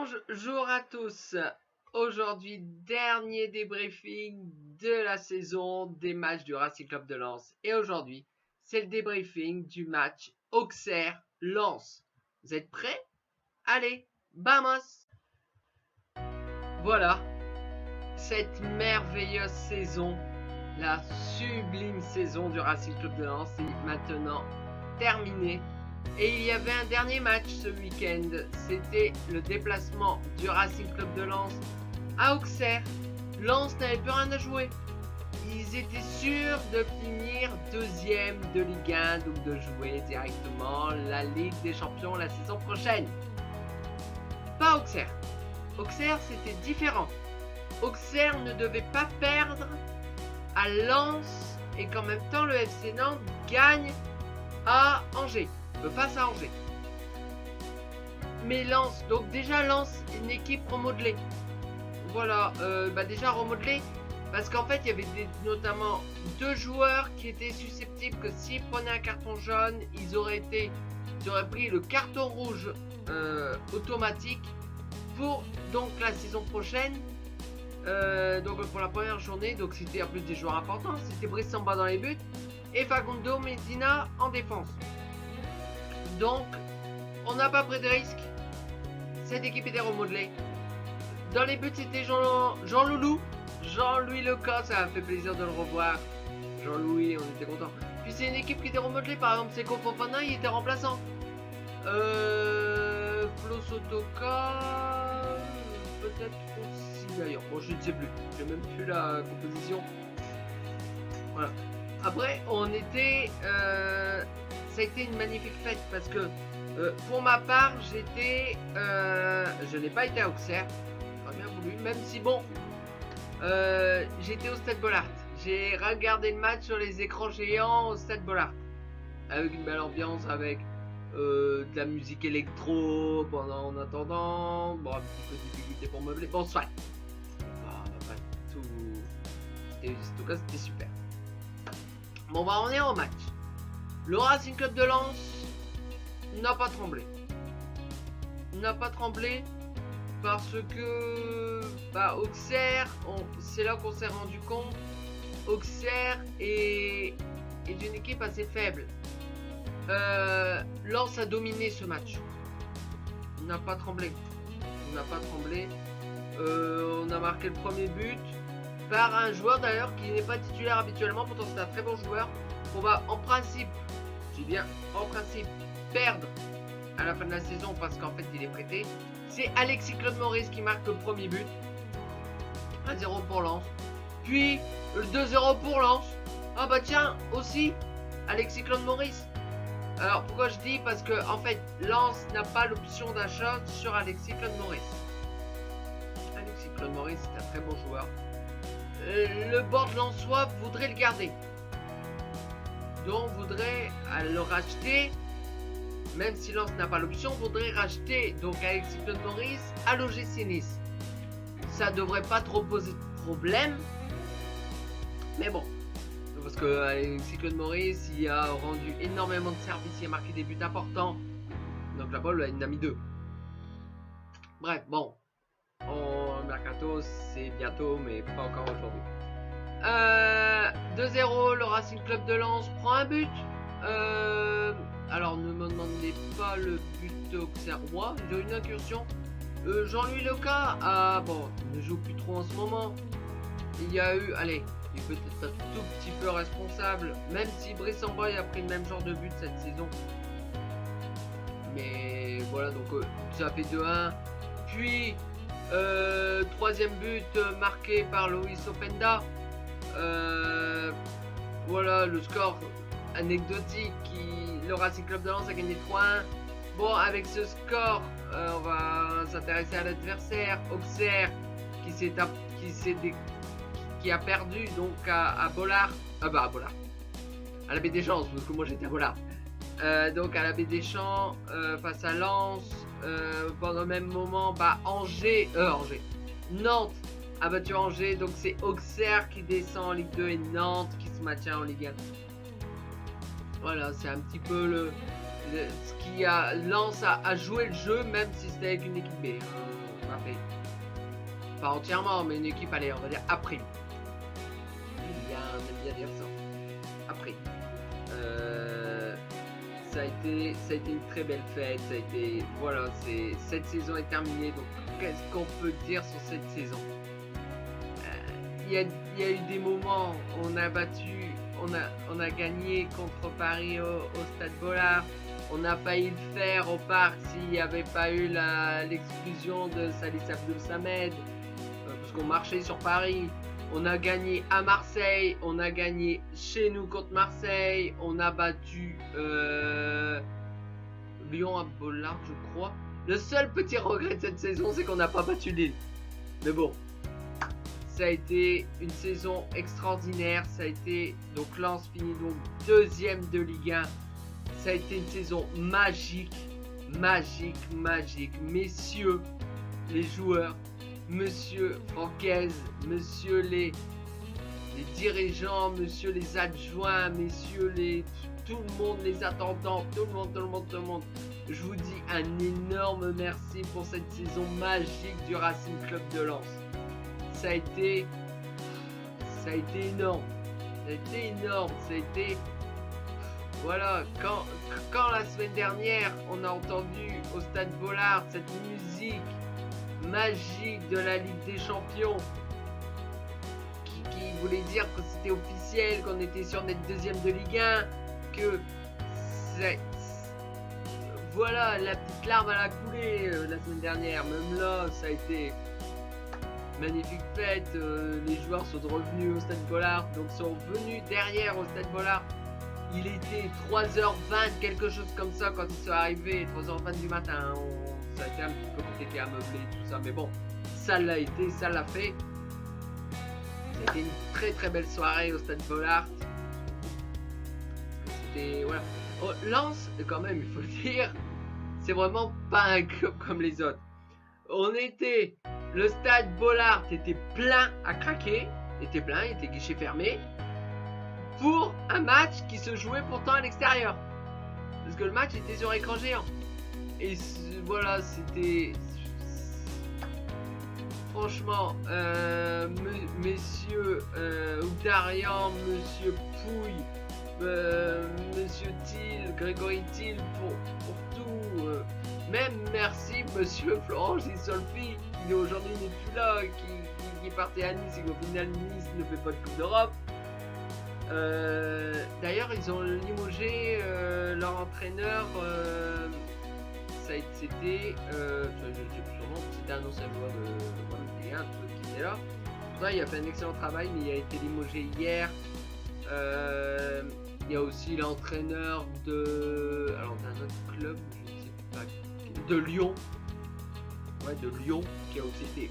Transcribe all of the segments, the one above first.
Bonjour à tous. Aujourd'hui, dernier débriefing de la saison des matchs du Racing Club de Lens. Et aujourd'hui, c'est le débriefing du match Auxerre-Lens. Vous êtes prêts? Allez, vamos! Voilà, cette merveilleuse saison, la sublime saison du Racing Club de Lens est maintenant terminée. Et il y avait un dernier match ce week-end, c'était le déplacement du Racing Club de Lens à Auxerre. Lens n'avait plus rien à jouer. Ils étaient sûrs de finir deuxième de Ligue 1, donc de jouer directement la Ligue des Champions la saison prochaine. Pas Auxerre. Auxerre, c'était différent. Auxerre ne devait pas perdre à Lens et qu'en même temps le FC Nantes gagne à Angers. Face à Angers. Mais Lens, donc déjà Lens, une équipe remodelée. Voilà, déjà remodelée, parce qu'en fait il y avait notamment deux joueurs qui étaient susceptibles que s'ils prenaient un carton jaune, ils auraient pris le carton rouge automatique pour donc la saison prochaine. Donc pour la première journée, donc c'était en plus des joueurs importants, c'était Brice Samba dans les buts et Facundo Medina en défense. Donc, on n'a pas pris de risque. Cette équipe était remodelée. Dans les buts, c'était Jean-Louis Leca, ça m'a fait plaisir de le revoir. Jean-Louis, on était content. Puis c'est une équipe qui était remodelée, par exemple, Seko Fofana, il était remplaçant. Flo Sotoka, peut-être aussi d'ailleurs. Bon, je ne sais plus. J'ai même plus la composition. Voilà. Après, ça a été une magnifique fête parce que pour ma part, je n'ai pas été à Auxerre, pas bien voulu, même si bon, j'étais au Stade Bollaert. J'ai regardé le match sur les écrans géants au Stade Bollaert, avec une belle ambiance, avec de la musique électro en attendant, bon, un petit peu de difficulté pour meubler, bon, soit. En tout cas, c'était super. Bon, on est en match. Le Racing Club de Lens n'a pas tremblé. Parce que Auxerre, c'est là qu'on s'est rendu compte, Auxerre est une équipe assez faible. Lens a dominé ce match. On n'a pas tremblé. On a marqué le premier but par un joueur d'ailleurs qui n'est pas titulaire habituellement, pourtant c'est un très bon joueur. On va en principe perdre à la fin de la saison parce qu'en fait il est prêté. C'est Alexis Claude Maurice qui marque le premier but. 1-0 pour Lens. Puis le 2-0 pour Lens. Ah bah tiens, aussi Alexis Claude Maurice. Alors pourquoi je dis? Parce que en fait Lens n'a pas l'option d'achat sur Alexis Claude Maurice. Alexis Claude Maurice c'est un très bon joueur. Le board lensois voudrait le garder. Donc voudrait le racheter, même si Lens n'a pas l'option, voudrait racheter donc Alexis Claude Maurice à l'OGC Nice. Ça devrait pas trop poser de problème, mais bon, parce que Alexis Claude Maurice il a rendu énormément de services, il a marqué des buts importants, donc la balle il en a mis 2. Bref, bon, mercato c'est bientôt, mais pas encore aujourd'hui. 2-0, le Racing Club de Lens prend un but. Alors ne me demandez pas le but auxerrois, j'ai une incursion. Jean-Louis Leca, ne joue plus trop en ce moment. Il y a eu, il est peut-être un tout petit peu responsable, même si Brice Samba a pris le même genre de but cette saison. Mais voilà, donc ça fait 2-1. Puis troisième but marqué par Loïs Openda. Voilà le score anecdotique, le Racing Club de Lens a gagné 3-1. Bon, avec ce score, on va s'intéresser à l'adversaire, Auxerre, qui a perdu donc à Bollaert, à la Baie des Champs, parce que moi j'étais à Bollaert. Donc à la Baie des Champs, face à Lens, pendant le même moment, Nantes a battu Angers, donc c'est Auxerre qui descend en Ligue 2 et Nantes qui se maintient en Ligue 1. Voilà, c'est un petit peu ce qui a Lens à jouer le jeu, même si c'était avec une équipe B. rattrapé. Pas entièrement, mais une équipe, allez, on va dire après. On aime bien dire ça. Après. Ça a été une très belle fête. Ça a été, voilà, cette saison est terminée. Donc, qu'est-ce qu'on peut dire sur cette saison? Il y a eu des moments où on a battu, on a gagné contre Paris au Stade Bollard. On a failli le faire au parc s'il n'y avait pas eu l'exclusion de Salis Abdel Samed, parce qu'on marchait sur Paris. On a gagné à Marseille, on a gagné chez nous contre Marseille, on a battu Lyon à Bollard, je crois. Le seul petit regret de cette saison, c'est qu'on n'a pas battu Lille. Mais bon, ça a été une saison extraordinaire. Ça a été, donc Lens finit donc 2e de Ligue 1. Ça a été une saison magique, magique, magique. Messieurs les joueurs, monsieur Francaise, monsieur les dirigeants, monsieur les adjoints, messieurs tout le monde, les attendants, tout le monde. Je vous dis un énorme merci pour cette saison magique du Racing Club de Lens. Ça a été énorme. Ça a été voilà, quand la semaine dernière on a entendu au Stade Bollard cette musique magique de la Ligue des Champions qui voulait dire que c'était officiel, qu'on était sûr d'être 2e de Ligue 1, que voilà, la petite larme à la coulée la semaine dernière. Même là, ça a été magnifique fête. Les joueurs sont revenus au Stade Bollard, donc sont venus derrière au Stade Bollard. Il était 3h20, quelque chose comme ça, quand ils sont arrivés, 3h20 du matin. Ça a été un petit peu compliqué à meubler, tout ça, mais bon, ça l'a été, ça l'a fait. C'était une très très belle soirée au Stade Bollard. C'était, voilà. Oh, Lens, quand même, il faut le dire, c'est vraiment pas un club comme les autres. Le Stade Bollard était plein à craquer, il était guichet fermé, pour un match qui se jouait pourtant à l'extérieur. Parce que le match était sur écran géant. Et voilà, c'était... Franchement, messieurs Oudarian, monsieur Pouille, monsieur Thiel, Grégory Thiel pour tout. Même merci monsieur Florent Gisolfi, qui aujourd'hui n'est plus là, qui est parti à Nice et qu'au final Nice ne fait pas de Coupe d'Europe. D'ailleurs, ils ont limogé leur entraîneur. C'était un ancien joueur de Ligue 1 qui était là. Il a fait un excellent travail, mais il a été limogé hier. Il y a aussi l'entraîneur d'un autre club, je ne sais pas, de Lyon. Ouais, de Lyon, qui a aussi été.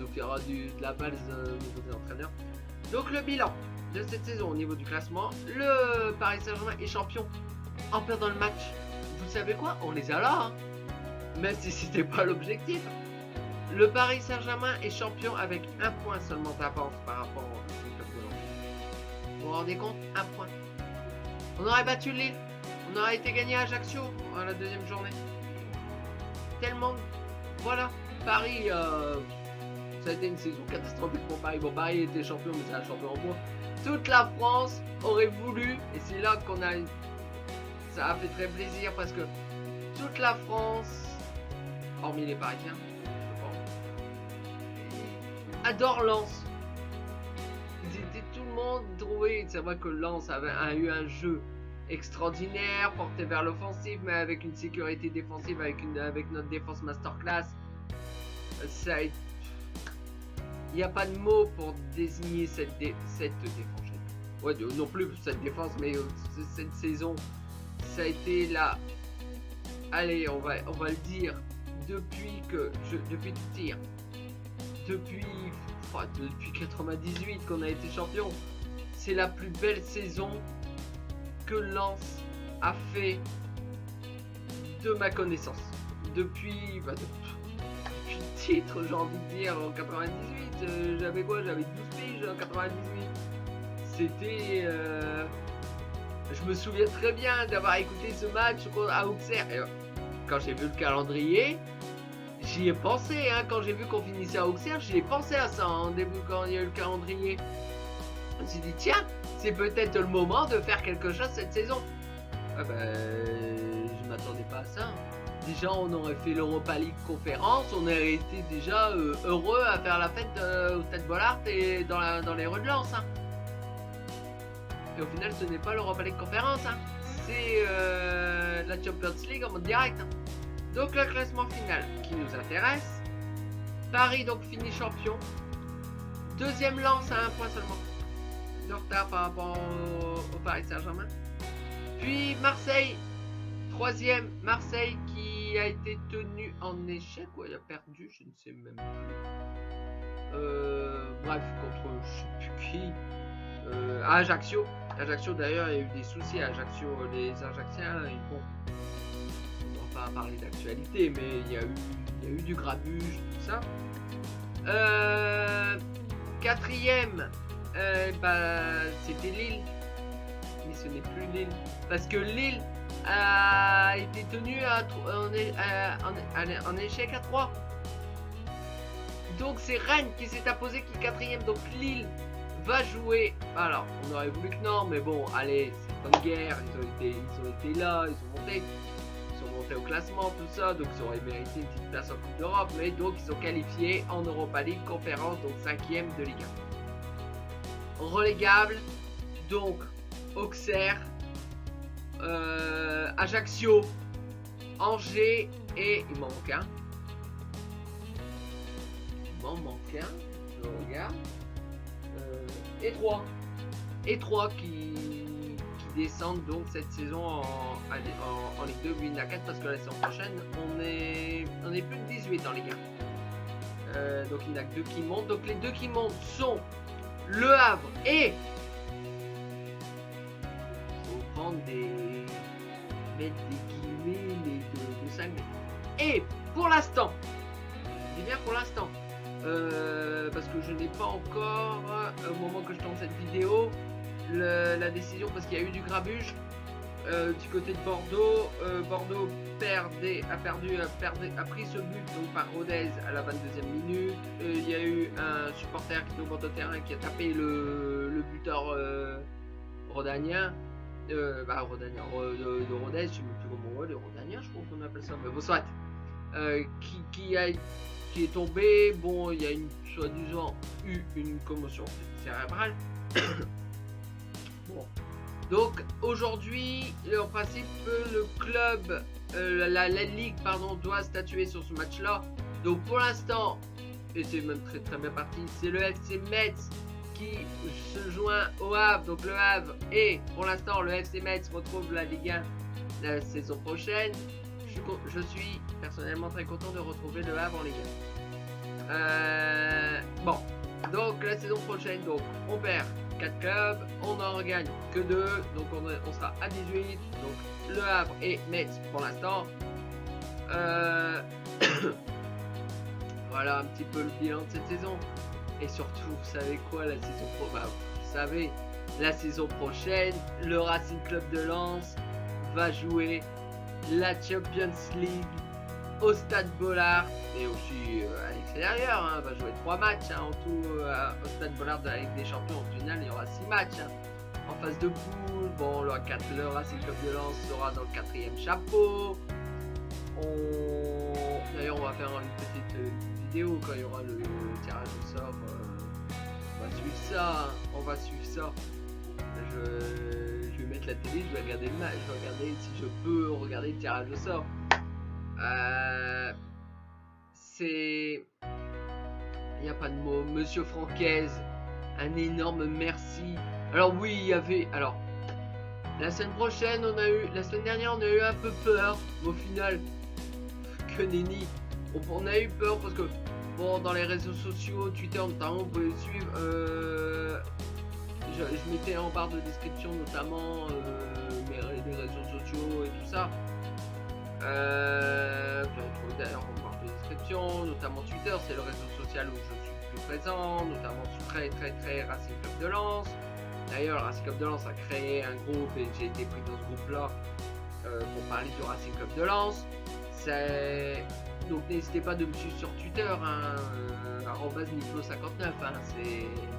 Donc il y aura de la base au niveau des entraîneurs. Donc le bilan de cette saison au niveau du classement, le Paris Saint-Germain est champion en perdant le match. Vous savez quoi? On les a là, hein. Même si c'était pas l'objectif. Le Paris Saint-Germain est champion avec un point seulement d'avance par rapport au club de Lens. Vous vous rendez compte? Un point. On aurait battu Lille. On aurait été gagné à Ajaccio à la 2e journée. Tellement... Voilà. Paris... ça a été une saison catastrophique pour Paris. Bon, Paris était champion, mais c'est un champion en moins. Toute la France aurait voulu, et c'est là ça a fait très plaisir parce que toute la France, hormis les Parisiens, adore Lens. Tout le monde trouvait, c'est vrai que Lens a eu un jeu extraordinaire, porté vers l'offensive, mais avec une sécurité défensive, avec notre défense masterclass. Il n'y a pas de mots pour désigner cette défense. Ouais, non plus cette défense, mais cette saison, ça a été là. Allez, on va le dire. Depuis tout dire. Depuis 98 qu'on a été champion. C'est la plus belle saison que Lens a fait de ma connaissance. Depuis le titre, j'ai envie de dire, en 98, j'avais 12 piges en 98. C'était... je me souviens très bien d'avoir écouté ce match à Auxerre. Et quand j'ai vu le calendrier, j'y ai pensé, hein, quand j'ai vu qu'on finissait à Auxerre, j'y ai pensé à ça, en début, quand il y a eu le calendrier. Je me suis dit, tiens, c'est peut-être le moment de faire quelque chose cette saison. Ah je m'attendais pas à ça. Déjà, on aurait fait l'Europa League conférence, on aurait été déjà heureux à faire la fête au Stade Bollaert et dans les rues de Lens. Hein. Et au final, ce n'est pas l'Europa League conférence, hein. C'est la Champions League en mode direct. Hein. Donc le classement final qui nous intéresse. Paris donc finit champion. Deuxième Lens à 1 point seulement de retard par rapport au Paris Saint-Germain. Puis Marseille, troisième, Marseille qui a été tenu en échec ou il a perdu, je ne sais même plus. Bref, contre je sais plus qui. À Ajaccio. Ajaccio d'ailleurs, il y a eu des soucis à Ajaccio. Les Ajacciens, ils vont pas parler d'actualité, mais il y a eu du grabuge, tout ça. Quatrième, c'était Lille, mais ce n'est plus Lille, parce que Lille a été tenu en échec à 3. Donc c'est Rennes qui s'est imposé qui est quatrième, donc Lille va jouer. Alors on aurait voulu que non, mais bon, allez, c'est pas une guerre, ils ont été là, ils sont montés au classement, tout ça, donc ils auraient mérité une petite place en Coupe d'Europe, mais donc ils sont qualifiés en Europa League conférence, donc 5e de Ligue 1. Relégable, donc Auxerre, Ajaccio, Angers et il m'en manque un. Je regarde. Et 3 qui descendent donc cette saison en Ligue 2, Ligue 4, parce que la saison prochaine on est plus de 18 en Ligue 1. Donc il n'y en a que 2 qui montent. Donc les 2 qui montent sont Le Havre et faut prendre mettre des guillemets de 5 mètres. Et pour l'instant, je dis bien pour l'instant, parce que je n'ai pas encore, au moment que je tourne cette vidéo, la décision, parce qu'il y a eu du grabuge du côté de Bordeaux. Bordeaux a pris ce but donc par Rodez à la 22e minute. Il y a eu un supporter qui est au bord de terrain qui a tapé le buteur rhodanien. De Rodez, je ne sais plus comment on voit, le rhodanien, je crois qu'on appelle ça, mais bon, soit. Qui est tombé. Bon, il y a soi-disant eu une commotion cérébrale. Bon. Donc aujourd'hui, en principe, le club, la Ligue, doit statuer sur ce match-là. Donc pour l'instant, et c'est même très très bien parti, c'est le FC Metz qui se joint au Havre. Donc le Havre, et pour l'instant, le FC Metz retrouve la Ligue 1 la saison prochaine. Je suis personnellement très content de retrouver le Havre en Ligue 1. Bon, donc la saison prochaine, donc on perd 4 clubs, on n'en regagne que 2, donc on sera à 18, donc Le Havre et Metz pour l'instant. Voilà un petit peu le bilan de cette saison. Et surtout, vous savez quoi, la saison prochaine, le Racing Club de Lens va jouer la Champions League au Stade Bollaert et aussi à l'extérieur. Va jouer 3 matchs en tout au Stade Bollaert de la Ligue des Champions. Au final, il y aura 6 matchs en phase de poule. Bon, le Racing Club de Lens sera dans le 4e chapeau. D'ailleurs, on va faire une petite vidéo quand il y aura le tirage au sort. On va suivre ça. Je vais mettre la télé, je vais regarder le match, je vais regarder si je peux regarder le tirage au sort. Il n'y a pas de mots. Monsieur Francaise, un énorme merci. Alors oui, il y avait... Alors, la semaine dernière, on a eu un peu peur. Mais au final, que nenni. On a eu peur parce que, bon, dans les réseaux sociaux, Twitter notamment, vous pouvez suivre... je mettais en barre de description notamment les réseaux sociaux et tout ça. Vous pouvez retrouver d'ailleurs en barre de description, notamment Twitter, c'est le réseau social où je suis plus présent, notamment sur très Racing Club de Lens. D'ailleurs, le Racing Club de Lens a créé un groupe et j'ai été pris dans ce groupe-là pour parler du Racing Club de Lens. Donc n'hésitez pas de me suivre sur Twitter, hein, @Niflo59, hein,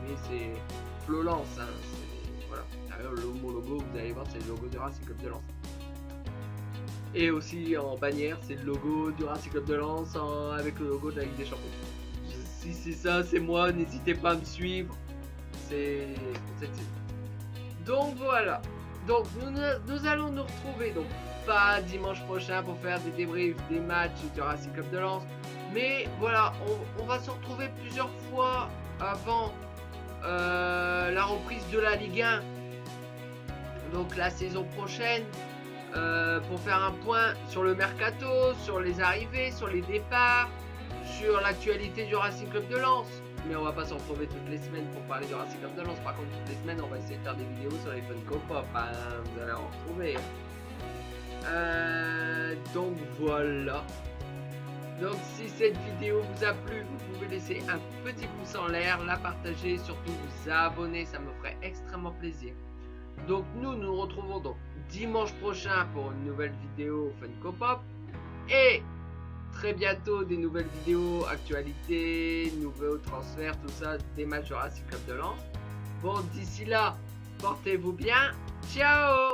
mais c'est Flolance, hein, voilà. D'ailleurs, mon logo, vous allez voir, c'est le logo du Racing Club de Lens. Et aussi en bannière, c'est le logo du Racing Club de Lens avec le logo de la Ligue des Champions. Si c'est ça, c'est moi, n'hésitez pas à me suivre. C'est cette saison. Donc voilà. Donc nous allons nous retrouver, donc pas dimanche prochain pour faire des débriefs des matchs du Racing Club de Lens. Mais voilà, on va se retrouver plusieurs fois avant la reprise de la Ligue 1. Donc la saison prochaine. Pour faire un point sur le mercato, sur les arrivées, sur les départs, sur l'actualité du Racing Club de Lens. Mais on va pas se retrouver toutes les semaines pour parler du Racing Club de Lens. Par contre, toutes les semaines, on va essayer de faire des vidéos sur les Funko Pop. Hein, vous allez en retrouver. Donc voilà. Donc si cette vidéo vous a plu, vous pouvez laisser un petit pouce en l'air, la partager, surtout vous abonner, ça me ferait extrêmement plaisir. Donc nous retrouvons donc dimanche prochain pour une nouvelle vidéo Funko Pop et très bientôt des nouvelles vidéos actualités, nouveaux transferts, tout ça, des matchs du Racing Club de Lens. Bon, d'ici là, portez-vous bien, ciao.